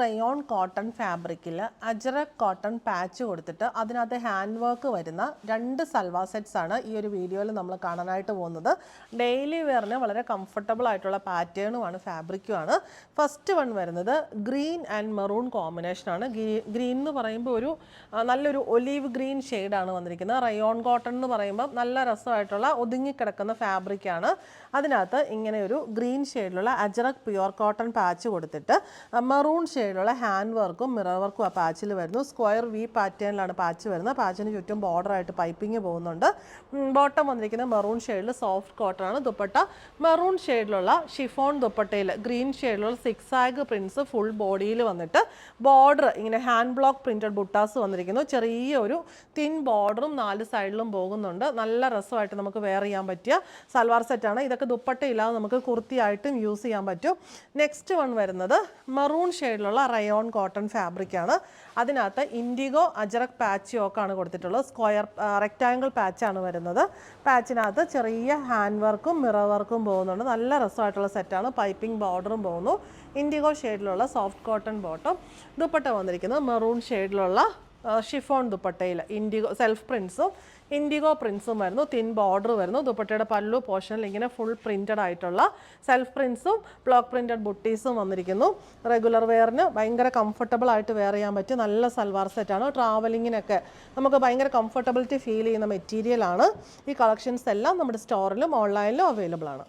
Rayon cotton ഫാബ്രിക്കിൽ ajrak cotton patch കൊടുത്തിട്ട് അതിനകത്ത് ഹാൻഡ് വർക്ക് വരുന്ന 2 സൽവാർ സെറ്റ്സ് ആണ് ഈ ഒരു വീഡിയോയിൽ നമ്മൾ കാണാനായിട്ട് പോകുന്നത്. ഡെയിലി വെയറിന് വളരെ കംഫർട്ടബിൾ ആയിട്ടുള്ള പാറ്റേണുമാണ്, ഫാബ്രിക്കുമാണ്. ഫസ്റ്റ് വൺ വരുന്നത് ഗ്രീൻ ആൻഡ് മെറൂൺ കോമ്പിനേഷനാണ്. ഗ്രീൻ എന്ന് പറയുമ്പോൾ ഒരു നല്ലൊരു ഒലീവ് ഗ്രീൻ ഷെയ്ഡാണ് വന്നിരിക്കുന്നത്. റയോൺ കോട്ടൺ എന്ന് പറയുമ്പോൾ നല്ല രസമായിട്ടുള്ള ഒതുങ്ങിക്കിടക്കുന്ന ഫാബ്രിക്കാണ്. അതിനകത്ത് ഇങ്ങനെ ഒരു ഗ്രീൻ ഷെയ്ഡിലുള്ള അജ്രക് പ്യുവർ കോട്ടൺ പാച്ച് കൊടുത്തിട്ട് മെറൂൺ ഷെയ്ഡിലുള്ള ഹാൻഡ് വർക്കും മിറർ വർക്കും ആ പാച്ചിൽ വരുന്നു. സ്ക്വയർ വി പാറ്റേണിലാണ് പാച്ച് വരുന്നത്. പാച്ചിന് ചുറ്റും ബോർഡറായിട്ട് പൈപ്പിംഗ് പോകുന്നുണ്ട്. ബോട്ടം വന്നിരിക്കുന്നത് മെറൂൺ ഷെയ്ഡിൽ സോഫ്റ്റ് കോട്ടൺ ആണ്. ദുപ്പട്ട മെറൂൺ ഷെയ്ഡിലുള്ള ഷിഫോൺ ദുപ്പട്ടയിൽ ഗ്രീൻ ഷെയ്ഡിലുള്ള സിക്സാഗ് പ്രിൻസ് ഫുൾ ബോഡിയിൽ വന്നിട്ട് ബോർഡർ ഇങ്ങനെ ഹാൻഡ് ബ്ലോക്ക് പ്രിന്റഡ് ബുട്ടാസ് വന്നിരിക്കുന്നു. ചെറിയ ഒരു തിൻ ബോർഡറും 4 സൈഡിലും പോകുന്നുണ്ട്. നല്ല രസമായിട്ട് നമുക്ക് വെയർ ചെയ്യാൻ പറ്റിയ സൽവാർ സെറ്റാണ്. ഇതൊക്കെ ദുപ്പട്ടയില്ലാതെ നമുക്ക് കുർത്തിയായിട്ടും യൂസ് ചെയ്യാൻ പറ്റും. നെക്സ്റ്റ് വൺ വരുന്നത് മെറൂൺ ഷെയ്ഡിലുള്ള റയോൺ കോട്ടൺ ഫാബ്രിക്കാണ്. അതിനകത്ത് ഇൻഡിഗോ അജ്രക് പാച്ച് യോക്കാണ് കൊടുത്തിട്ടുള്ളത്. സ്ക്വയർ റെക്റ്റാങ്കിൾ പാച്ചാണ് വരുന്നത്. പാച്ചിനകത്ത് ചെറിയ ഹാൻഡ് വർക്കും മിറർ വർക്കും പോകുന്നുണ്ട്. നല്ല രസമായിട്ടുള്ള സെറ്റാണ്. പൈപ്പിംഗ് ബോർഡറും പോകുന്നു. ഇൻഡിഗോ ഷെയ്ഡിലുള്ള സോഫ്റ്റ് കോട്ടൺ ബോട്ടം. ദുപ്പട്ട വന്നിരിക്കുന്നത് മെറൂൺ ഷെയ്ഡിലുള്ള ഷിഫോൺ ദുപ്പട്ടയിൽ ഇൻഡിഗോ സെൽഫ് പ്രിൻസും ഇൻഡിഗോ പ്രിൻസും വരുന്നു. തിൻ ബോർഡർ വരുന്നു. ദുപ്പട്ടയുടെ പല്ലു പോർഷനിൽ ഇങ്ങനെ ഫുൾ പ്രിന്റഡ് ആയിട്ടുള്ള സെൽഫ് പ്രിൻസും ബ്ലോക്ക് പ്രിന്റഡ് ബുട്ടീസും വന്നിരിക്കുന്നു. റെഗുലർ വെയറിന് ഭയങ്കര കംഫർട്ടബിൾ ആയിട്ട് വെയർ ചെയ്യാൻ പറ്റും നല്ല സൽവാർ സെറ്റാണ്. ട്രാവലിങ്ങിനൊക്കെ നമുക്ക് ഭയങ്കര കംഫർട്ടബിലിറ്റി ഫീൽ ചെയ്യുന്ന മെറ്റീരിയലാണ്. ഈ കളക്ഷൻസ് എല്ലാം നമ്മുടെ സ്റ്റോറിലും ഓൺലൈനിലും അവൈലബിൾ ആണ്.